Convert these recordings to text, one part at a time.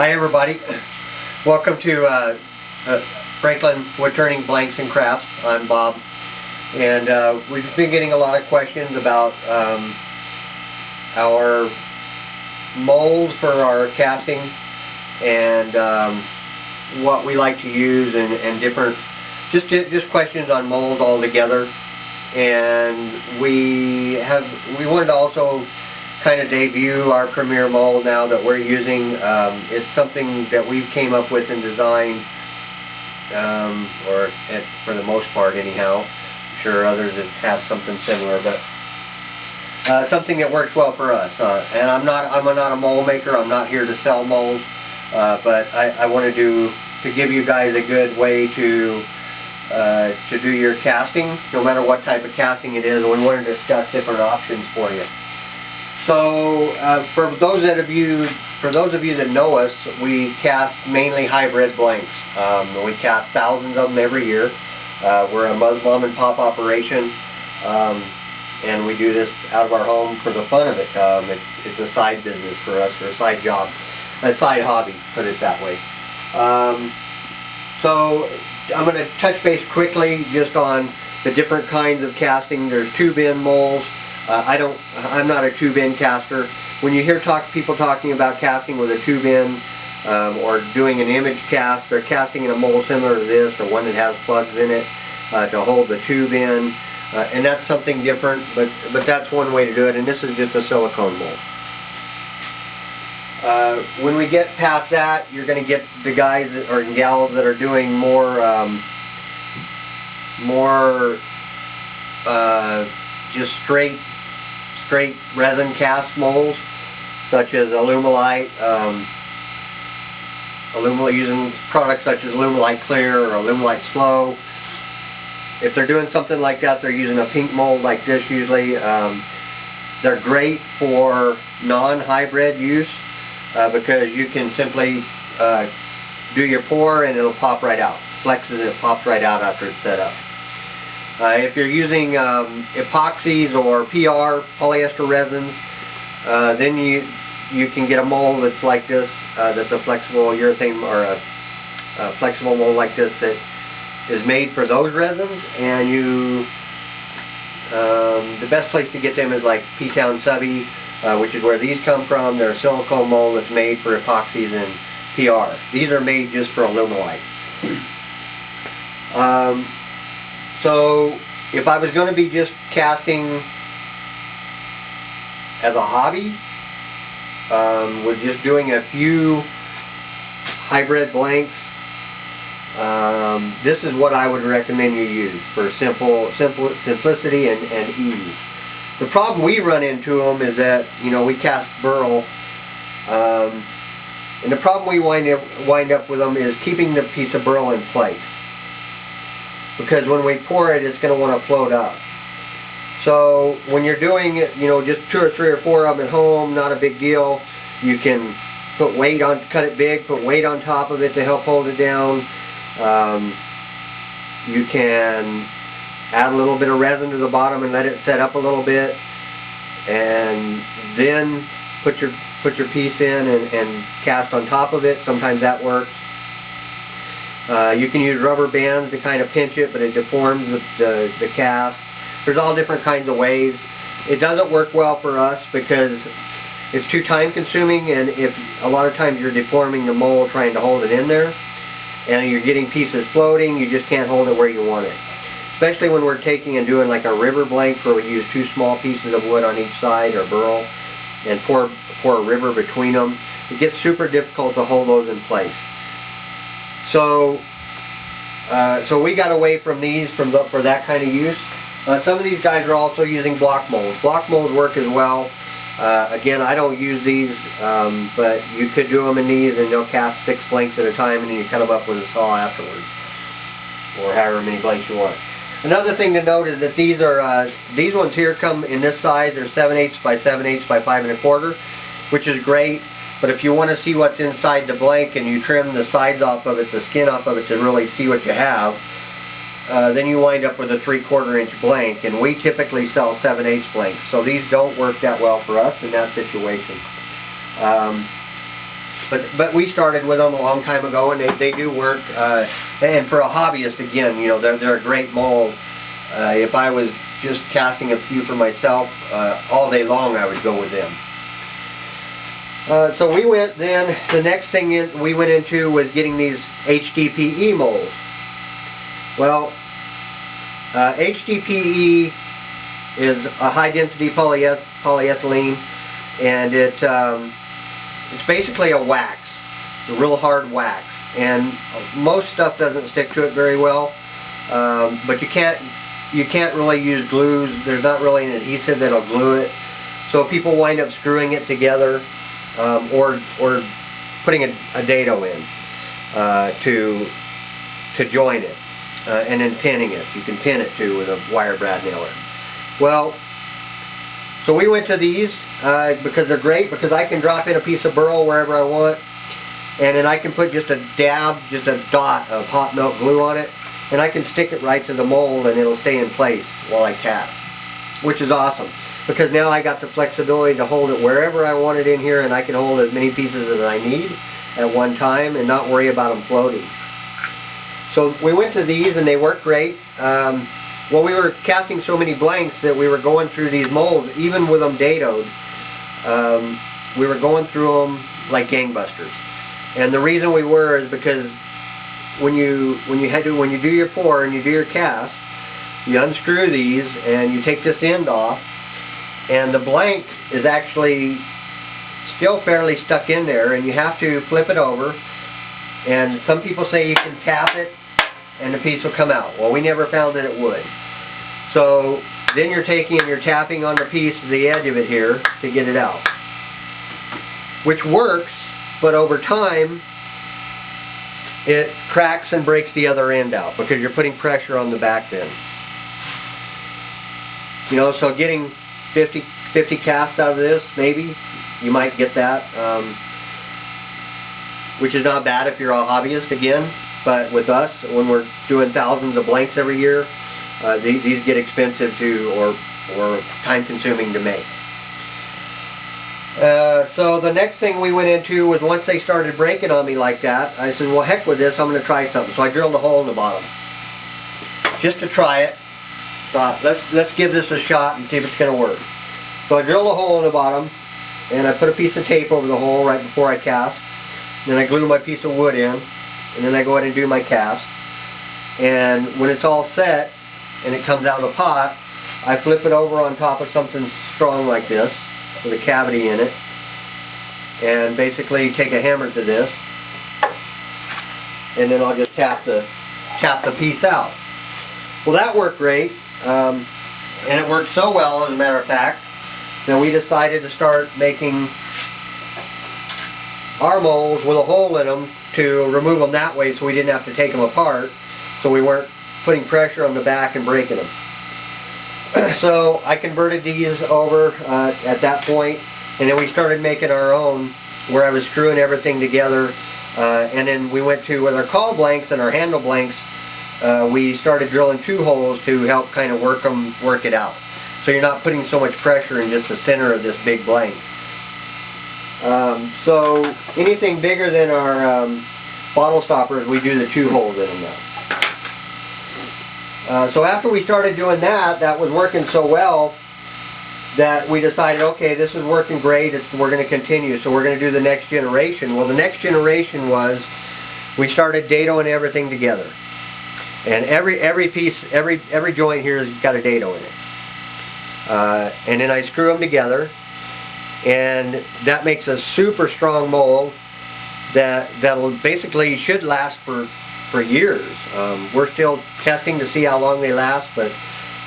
Hi everybody, welcome to Franklin Woodturning Blanks and Crafts. I'm Bob, and we've been getting a lot of questions about our molds for our casting and what we like to use and different, just questions on molds altogether. And we wanted to also kind of debut our premier mold now that we're using. It's something that we came up with and designed, for the most part anyhow. I'm sure others have something similar, but something that works well for us. And I'm not a mold maker. I'm not here to sell molds, but I wanted to give you guys a good way to do your casting, no matter what type of casting it is. And we want to discuss different options for you. So for those of you that know us, we cast mainly hybrid blanks. We cast thousands of them every year. We're a mom and pop operation, and we do this out of our home for the fun of it. It's a side business for us, or a side job, a side hobby, put it that way. So I'm going to touch base quickly just on the different kinds of casting. There's tube-in molds. I'm not a tube-in caster. When you hear people talking about casting with a tube-in, or doing an image cast, they're casting in a mold similar to this, or one that has plugs in it to hold the tube in, and that's something different, but that's one way to do it, and this is just a silicone mold. When we get past that, you're going to get the guys or gals that are doing more just straight resin cast molds, such as Alumilite, using products such as Alumilite Clear or Alumilite Slow. If they're doing something like that, they're using a pink mold like this usually. They're great for non-hybrid use because you can simply do your pour and it'll pop right out. Flexes and it pops right out after it's set up. If you're using epoxies or PR, polyester resins, then you can get a mold that's like this, that's a flexible urethane, or a flexible mold like this that is made for those resins. And the best place to get them is like P-Town Subby, which is where these come from. They're a silicone mold that's made for epoxies and PR. These are made just for Alumilite. So if I was going to be just casting as a hobby, with just doing a few hybrid blanks, this is what I would recommend you use for simplicity and ease. The problem we run into them is that, we cast burl, and the problem we wind up with them is keeping the piece of burl in place. Because when we pour it, it's going to want to float up. So when you're doing it, just 2 or 3 or 4 of them at home, not a big deal. You can put weight on, cut it big, put weight on top of it to help hold it down. You can add a little bit of resin to the bottom and let it set up a little bit, and then put your piece in and cast on top of it. Sometimes that works. You can use rubber bands to kind of pinch it, but it deforms the cast. There's all different kinds of ways. It doesn't work well for us because it's too time consuming, and if a lot of times you're deforming the mold trying to hold it in there, and you're getting pieces floating, you just can't hold it where you want it. Especially when we're taking and doing like a river blank where we use 2 small pieces of wood on each side, or burl, and pour a river between them. It gets super difficult to hold those in place. So we got away from these for that kind of use. Some of these guys are also using block molds. Block molds work as well. Again, I don't use these, but you could do them in these, and they'll cast 6 blanks at a time, and then you cut them up with a saw afterwards, or however many blanks you want. Another thing to note is that these ones here come in this size. They're 7/8 by 7/8 by 5 1/4, which is great. But if you want to see what's inside the blank and you trim the sides off of it, the skin off of it, to really see what you have, then you wind up with a 3/4 inch blank, and we typically sell 7/8 blanks. So these don't work that well for us in that situation. But we started with them a long time ago, and they do work. And for a hobbyist, again, you know, they're a great mold. If I was just casting a few for myself, all day long I would go with them. So we went then, the next thing we went into was getting these HDPE molds. Well, HDPE is a high density polyethylene, and it's basically a wax, a real hard wax, and most stuff doesn't stick to it very well, but you can't really use glues. There's not really an adhesive that'll glue it, so people wind up screwing it together, or putting a dado in to join it, and then pinning it. You can pin it too with a wire brad nailer. Well, so we went to these because they're great, because I can drop in a piece of burl wherever I want, and then I can put just a dab, just a dot of hot melt glue on it, and I can stick it right to the mold and it'll stay in place while I cast, which is awesome, because now I got the flexibility to hold it wherever I want it in here, and I can hold as many pieces as I need at one time and not worry about them floating. So we went to these and they work great. Well, we were casting so many blanks that we were going through these molds, even with them dadoed. We were going through them like gangbusters. And the reason we were is because when you do your pour and you do your cast, you unscrew these and you take this end off, and the blank is actually still fairly stuck in there, and you have to flip it over. And some people say you can tap it and the piece will come out. Well, we never found that it would. So then you're taking and you're tapping on the piece, the edge of it here, to get it out. Which works, but over time it cracks and breaks the other end out because you're putting pressure on the back then. You know, so getting 50 casts out of this, maybe, you might get that. Which is not bad if you're a hobbyist, again. But with us, when we're doing thousands of blanks every year, these get expensive or time consuming to make. So the next thing we went into was, once they started breaking on me like that, I said, well, heck with this, I'm going to try something. So I drilled a hole in the bottom just to try it. Thought, let's give this a shot and see if it's going to work. So I drilled a hole in the bottom, and I put a piece of tape over the hole right before I cast. Then I glue my piece of wood in, and then I go ahead and do my cast. And when it's all set and it comes out of the pot, I flip it over on top of something strong like this with a cavity in it, and basically take a hammer to this, and then I'll just tap the piece out. Well, that worked great, and it worked so well, as a matter of fact, that we decided to start making our molds with a hole in them to remove them that way, so we didn't have to take them apart, so we weren't putting pressure on the back and breaking them. So I converted these over at that point, and then we started making our own, where I was screwing everything together, and then we went to, with our call blanks and our handle blanks, we started drilling 2 holes to help kind of work it out. So you're not putting so much pressure in just the center of this big blank. So anything bigger than our bottle stoppers, we do the 2 holes in them now. So after we started doing that, that was working so well that we decided, okay, this is working great, we're going to continue, so we're going to do the next generation. Well, the next generation was, we started dadoing everything together. And every piece, every joint here has got a dado in it. And then I screw them together, and that makes a super strong mold that'll basically should last for years. We're still testing to see how long they last, but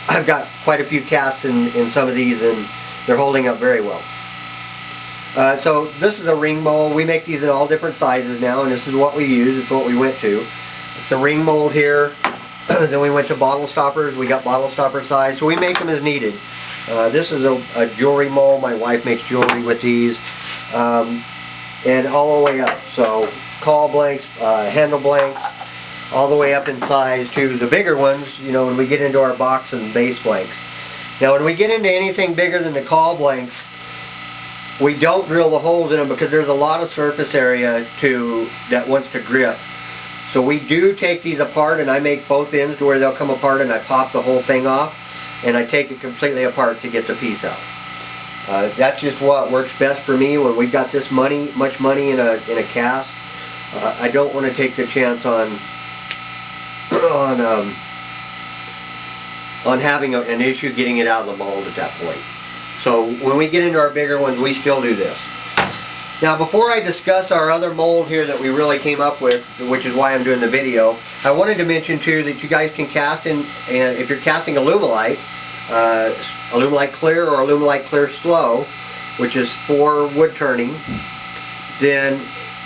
I've got quite a few casts in some of these, and they're holding up very well. So this is a ring mold. We make these in all different sizes now, and this is what we use. It's what we went to. It's a ring mold here. Then we went to bottle stoppers. We got bottle stopper size, so we make them as needed. This is a jewelry mold. My wife makes jewelry with these, and all the way up. So call blanks, handle blanks, all the way up in size to the bigger ones, you know, when we get into our box and base blanks. Now when we get into anything bigger than the call blanks, We don't drill the holes in them because there's a lot of surface area that wants to grip. So we do take these apart, and I make both ends to where they'll come apart, and I pop the whole thing off, and I take it completely apart to get the piece out. That's just what works best for me when we've got this much money in a cast. I don't want to take the chance on having an issue getting it out of the mold at that point. So when we get into our bigger ones, we still do this. Now, before I discuss our other mold here that we really came up with, which is why I'm doing the video, I wanted to mention too that you guys can cast in, and if you're casting Alumilite Clear or Alumilite Clear Slow, which is for wood turning, then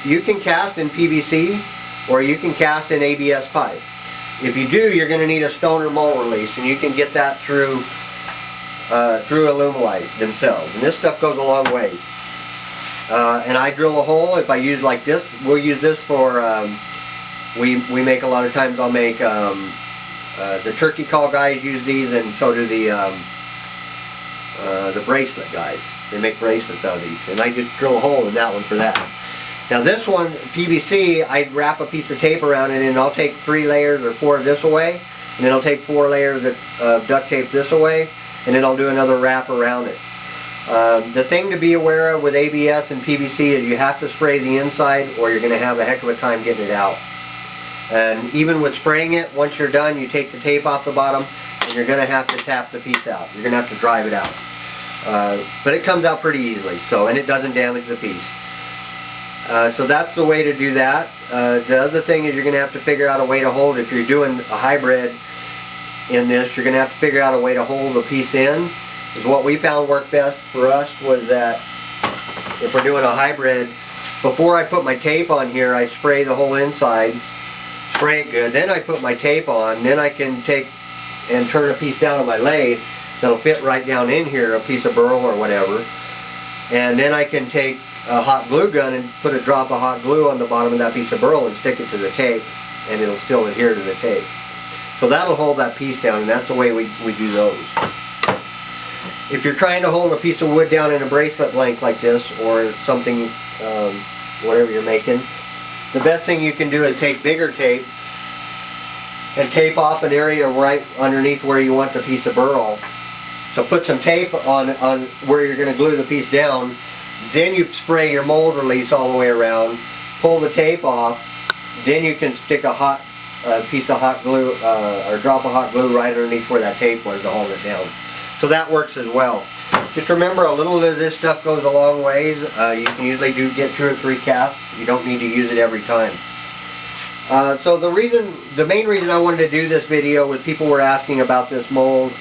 you can cast in PVC or you can cast in ABS pipe. If you do, you're going to need a stoner mold release, and you can get that through Alumilite themselves. And this stuff goes a long ways. And I drill a hole. If I use like this, we'll use this for, we make a lot of times, I'll make, the turkey call guys use these, and so do the bracelet guys. They make bracelets out of these. And I just drill a hole in that one for that. Now this one, PVC, I'd wrap a piece of tape around it, and I'll take 3 layers or 4 of this away, and then I'll take 4 layers of duct tape this away, and then I'll do another wrap around it. The thing to be aware of with ABS and PVC is you have to spray the inside, or you're going to have a heck of a time getting it out. And even with spraying it, once you're done, you take the tape off the bottom, and you're going to have to tap the piece out. You're going to have to drive it out. But it comes out pretty easily, and it doesn't damage the piece. So that's the way to do that. The other thing is you're going to have to figure out a way to hold, if you're doing a hybrid in this, you're going to have to figure out a way to hold the piece in. Is what we found worked best for us was that if we're doing a hybrid, before I put my tape on here, I spray the whole inside, spray it good, then I put my tape on, then I can take and turn a piece down on my lathe that'll fit right down in here, a piece of burl or whatever, and then I can take a hot glue gun and put a drop of hot glue on the bottom of that piece of burl and stick it to the tape, and it'll still adhere to the tape. So that'll hold that piece down, and that's the way we do those. If you're trying to hold a piece of wood down in a bracelet length like this, or something, whatever you're making, the best thing you can do is take bigger tape and tape off an area right underneath where you want the piece of burl. So put some tape on where you're going to glue the piece down. Then you spray your mold release all the way around, pull the tape off, then you can stick a piece of hot glue or drop of hot glue right underneath where that tape was to hold it down. So that works as well. Just remember, a little of this stuff goes a long ways. You can usually get 2 or 3 casts. You don't need to use it every time. So the main reason I wanted to do this video was people were asking about this mold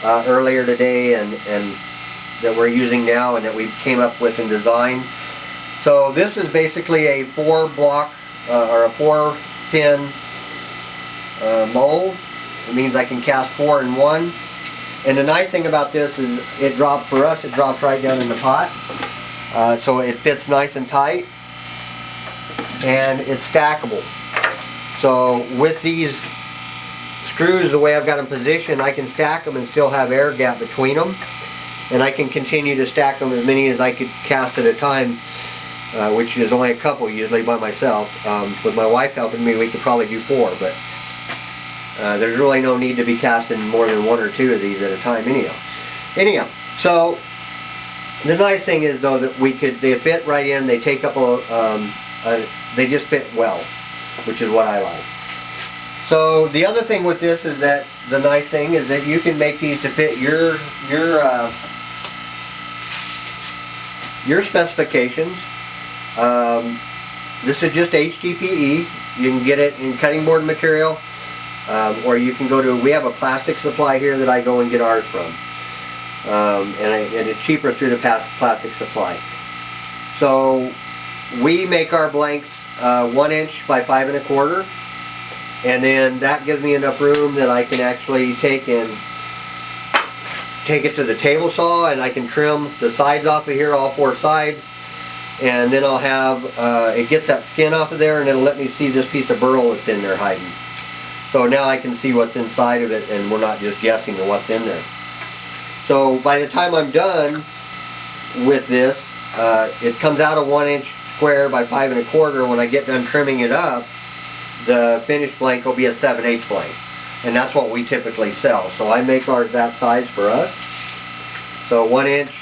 earlier today, and that we're using now and that we came up with and designed. So this is basically a 4-block or a 4-pin mold. It means I can cast 4 in one. And the nice thing about this is it drops right down in the pot. So it fits nice and tight, and it's stackable. So with these screws, the way I've got them positioned, I can stack them and still have air gap between them. And I can continue to stack them as many as I could cast at a time, which is only a couple usually by myself. With my wife helping me, we could probably do 4, but there's really no need to be casting more than 1 or 2 of these at a time anyhow. So the nice thing is though that they fit right in, they take up they just fit well, which is what I like. So the other thing with this is that the nice thing is that you can make these to fit your specifications. This is just HDPE. You can get it in cutting board material, or you can go to, we have a plastic supply here that I go and get ours from. And it's cheaper through the plastic supply. So we make our blanks 1 inch by 5 1/4, and then that gives me enough room that I can actually take it to the table saw, and I can trim the sides off of here, all 4 sides, and then I'll have it gets that skin off of there, and it'll let me see this piece of burl that's in there hiding. So now I can see what's inside of it, and we're not just guessing at what's in there. So by the time I'm done with this, it comes out a 1-inch square by 5 1/4. When I get done trimming it up, the finished blank will be a 7/8 blank, and that's what we typically sell. So I make ours that size for us. So 1 inch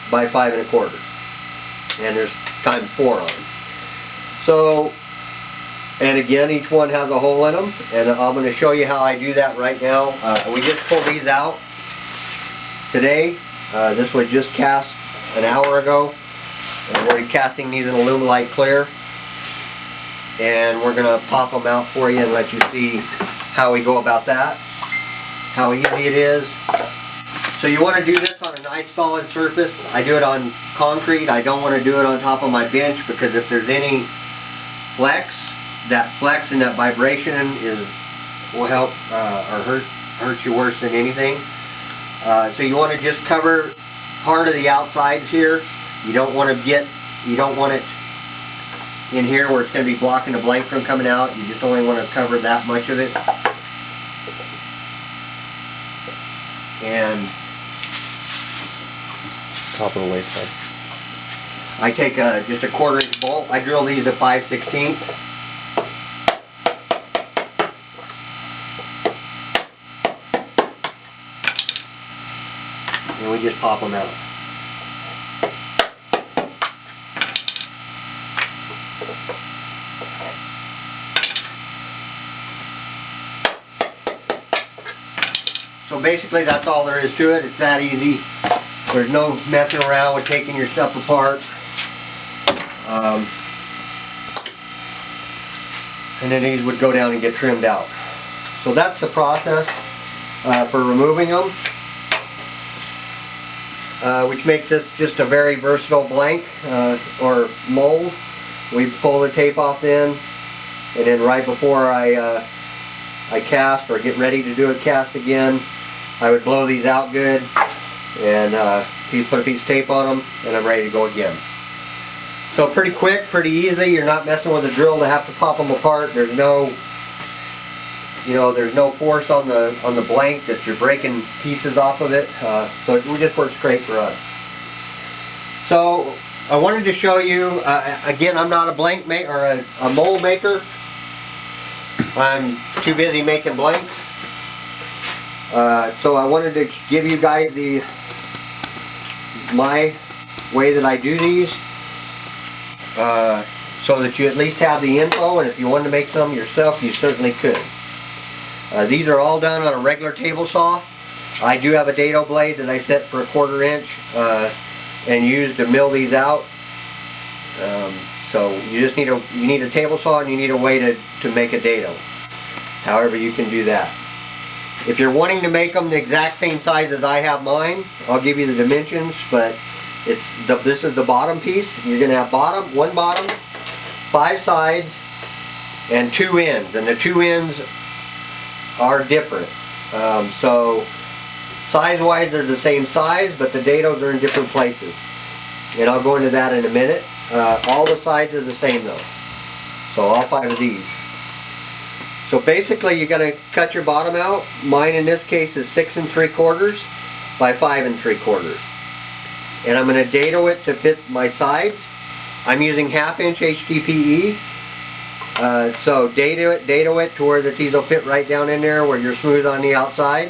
by 5 1/4, and there's times 4 on them. So, and again, each one has a hole in them, and I'm going to show you how I do that right now. We just pulled these out today. This was just cast an hour ago, and we're casting these in Alumalite clear, and we're going to pop them out for you and let you see how we go about that, how easy it is. So you want to do this on a nice solid surface. I do it on concrete. I don't want to do it on top of my bench, because if there's any flex, that flex and that vibration will help or hurt you worse than anything. So you want to just cover part of the outsides here. You don't want it in here where it's going to be blocking the blank from coming out. You just only want to cover that much of it. And top of the waistline. I take just a 1/4 inch bolt. I drill these at 5/16. And we just pop them out. So basically that's all there is to it. It's that easy. There's no messing around with taking your stuff apart. And then these would go down and get trimmed out. So that's the process for removing them, which makes this just a very versatile blank or mold. We pull the tape off then, and then right before I cast or get ready to do a cast again, I would blow these out good and put a piece of tape on them, and I'm ready to go again. So pretty quick, pretty easy. You're not messing with a drill to have to pop them apart. There's no, there's no force on the blank that you're breaking pieces off of it. So it just works great for us. So I wanted to show you again. I'm not a blank maker or a mold maker. I'm too busy making blanks. So I wanted to give you guys my way that I do these, so that you at least have the info, and if you wanted to make some yourself, you certainly could. These are all done on a regular table saw. I do have a dado blade that I set for a 1/4 inch and use to mill these out. So you just need a table saw, and you need a way to make a dado. However you can do that. If you're wanting to make them the exact same size as I have mine, I'll give you the dimensions, but this is the bottom piece. You're going to have one bottom, 5 sides, and 2 ends. And the 2 ends are different. So size-wise, they're the same size, but the dados are in different places. And I'll go into that in a minute. All the sides are the same though. So all 5 of these. So basically you're going to cut your bottom out. Mine in this case is 6 3/4 by 5 3/4. And I'm going to dado it to fit my sides. I'm using 1/2 inch HDPE. So dado it to where the teeth will fit right down in there where you're smooth on the outside.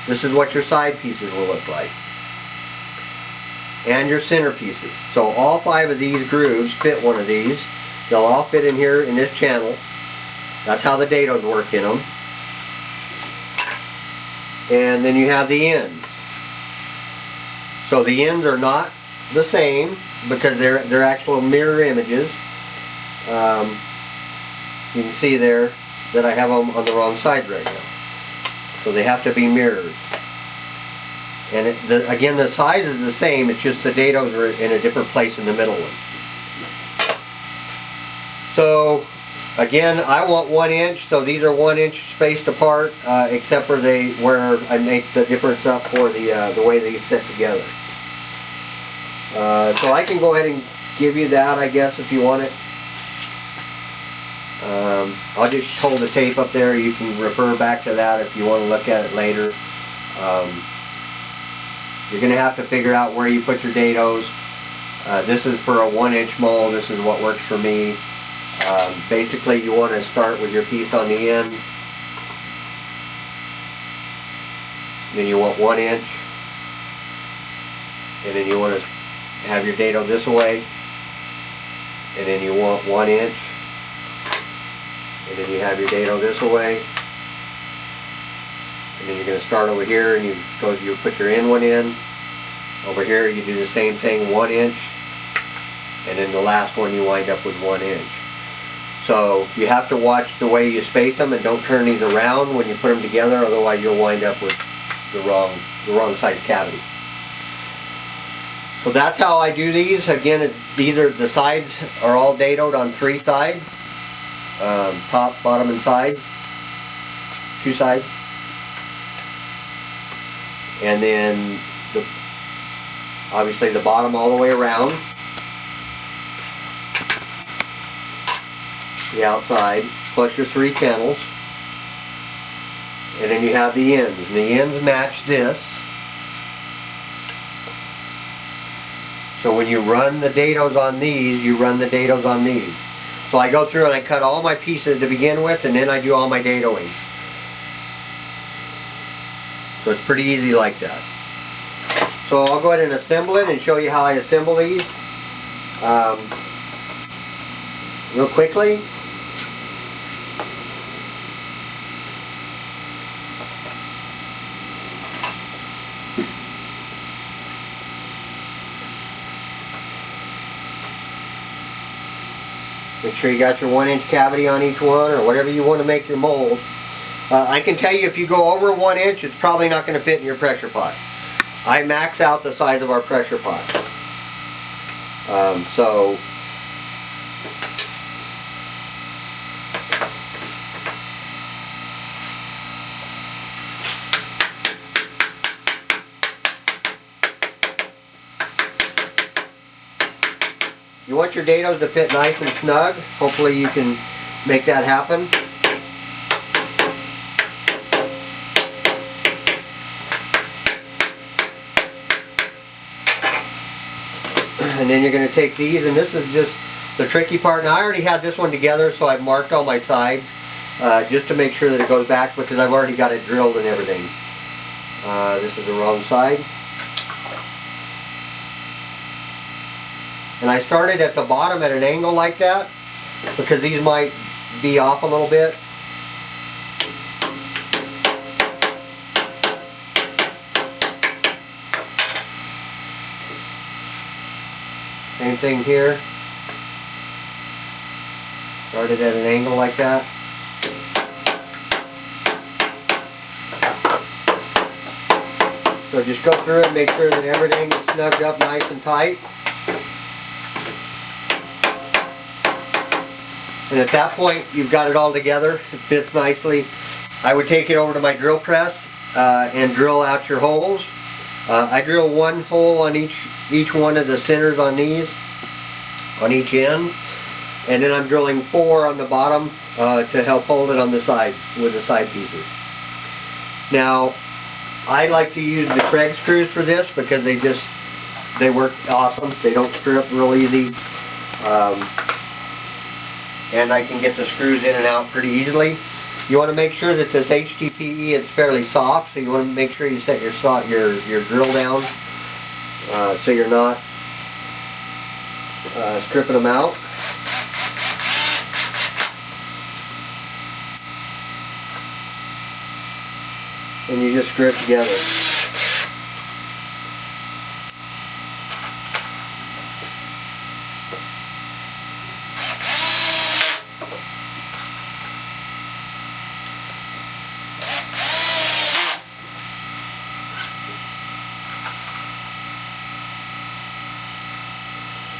This is what your side pieces will look like. And your center pieces. So all 5 of these grooves fit one of these. They'll all fit in here in this channel. That's how the dados work in them. And then you have the ends. So the ends are not the same because they're actual mirror images. You can see there that I have them on the wrong side right now. So they have to be mirrors. And again, the size is the same, it's just the dados are in a different place in the middle one. So again, I want 1 inch, so these are 1 inch spaced apart, except for where I make the difference up for the way they sit together. So I can go ahead and give you that, I guess, if you want it. I'll just hold the tape up there. You can refer back to that if you want to look at it later. You're going to have to figure out where you put your dados. This is for a 1-inch mold. This is what works for me. Basically, you want to start with your piece on the end. Then you want 1 inch. And then you want to have your dado this way. And then you want 1 inch. And then you have your dado this way. And then you're going to start over here and you put your end one in. Over here you do the same thing, 1 inch. And then the last one you wind up with 1 inch. So you have to watch the way you space them and don't turn these around when you put them together, otherwise you'll wind up with the wrong size cavity. So that's how I do these. Again, the sides are all dadoed on 3 sides. Top, bottom, and side. 2 sides. And then obviously the bottom all the way around. The outside, plus your 3 channels. And then you have the ends. And the ends match this. So when you run the dados on these, you run the dados on these. So I go through and I cut all my pieces to begin with, and then I do all my dadoing. So it's pretty easy like that. So I'll go ahead and assemble it and show you how I assemble these real quickly. Make sure you got your 1 inch cavity on each one, or whatever you want to make your mold. I can tell you if you go over 1 inch, it's probably not going to fit in your pressure pot. I max out the size of our pressure pot. You want your dados to fit nice and snug. Hopefully you can make that happen. And then you're going to take these, and this is just the tricky part. Now I already had this one together, so I've marked all my sides just to make sure that it goes back, because I've already got it drilled and everything. This is the wrong side. And I started at the bottom at an angle like that, because these might be off a little bit. Same thing here. Started at an angle like that. So just go through it and make sure that everything is snugged up nice and tight. And at that point, you've got it all together. It fits nicely. I would take it over to my drill press and drill out your holes. I drill 1 hole on each one of the centers on these, on each end. And then I'm drilling 4 on the bottom to help hold it on the side with the side pieces. Now, I like to use the Craig screws for this because they work awesome. They don't strip real easy. And I can get the screws in and out pretty easily. You want to make sure that this HDPE is fairly soft, so you want to make sure you set your drill down so you're not stripping them out. And you just screw it together.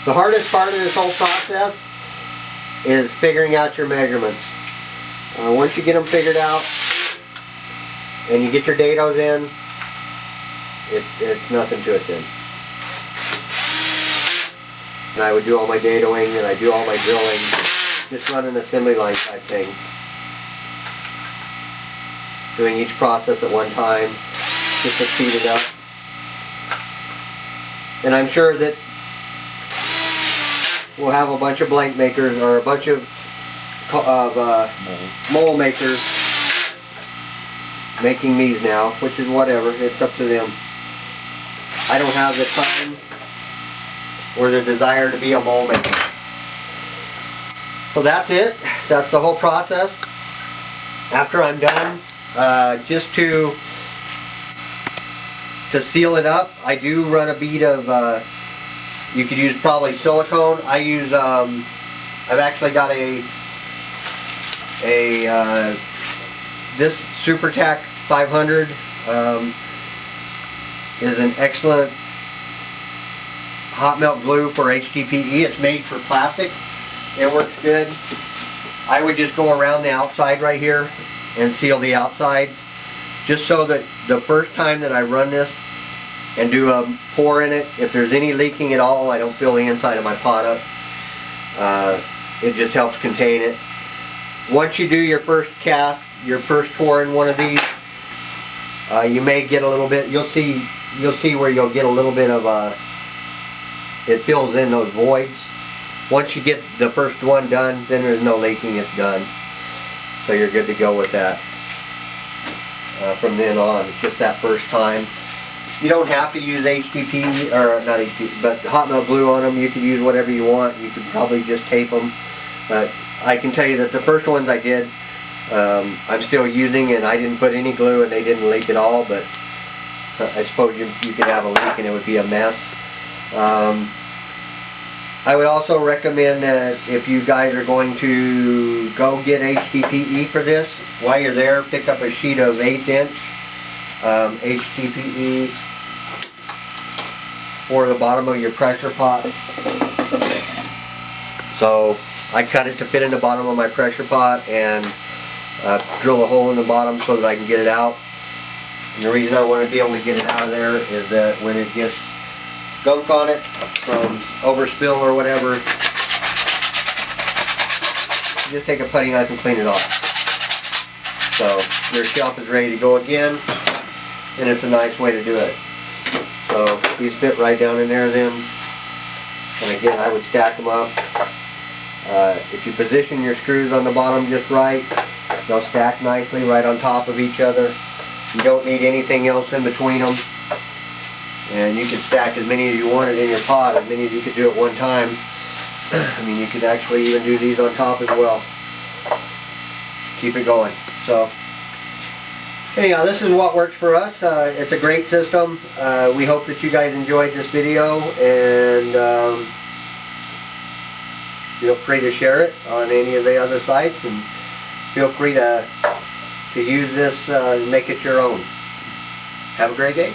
The hardest part of this whole process is figuring out your measurements. Once you get them figured out and you get your dados in, it's nothing to it then. And I would do all my dadoing and I do all my drilling, just run an assembly line type thing. Doing each process at one time, just to speed it up. And I'm sure that we'll have a bunch of blank makers or a bunch of mold makers making these now, which is whatever, it's up to them. I don't have the time or the desire to be a mold maker. So that's it. That's the whole process. After I'm done, just to seal it up, I do run a bead of, you could use probably silicone. I use, I've actually got this Super Tack 500 is an excellent hot melt glue for HDPE. It's made for plastic. It works good. I would just go around the outside right here and seal the outside, just so that the first time that I run this and do a pour in it, if there's any leaking at all, I don't fill the inside of my pot up. It just helps contain it. Once you do your first cast, your first pour in one of these, you may get a little bit, you'll see where you'll get a little bit of it fills in those voids. Once you get the first one done, then there's no leaking, it's done. So you're good to go with that. From then on, it's just that first time. You don't have to use HDPE, or not HDPE, but hot melt glue on them. You can use whatever you want. You could probably just tape them. But I can tell you that the first ones I did, I'm still using, and I didn't put any glue and they didn't leak at all, but I suppose you could have a leak and it would be a mess. I would also recommend that if you guys are going to go get HDPE for this, while you're there, pick up a sheet of 1/8 inch HDPE for the bottom of your pressure pot. So I cut it to fit in the bottom of my pressure pot and drill a hole in the bottom so that I can get it out. And the reason I want to be able to get it out of there is that when it gets gunk on it from overspill or whatever, you just take a putty knife and clean it off. So your shelf is ready to go again, and it's a nice way to do it. So these fit right down in there then, and again I would stack them up. If you position your screws on the bottom just right, they'll stack nicely right on top of each other. You don't need anything else in between them. And you can stack as many as you wanted in your pot, as many as you could do at one time. I mean, you could actually even do these on top as well. Keep it going. So, anyhow, this is what works for us. It's a great system. We hope that you guys enjoyed this video, and feel free to share it on any of the other sites, and feel free to use this and make it your own. Have a great day.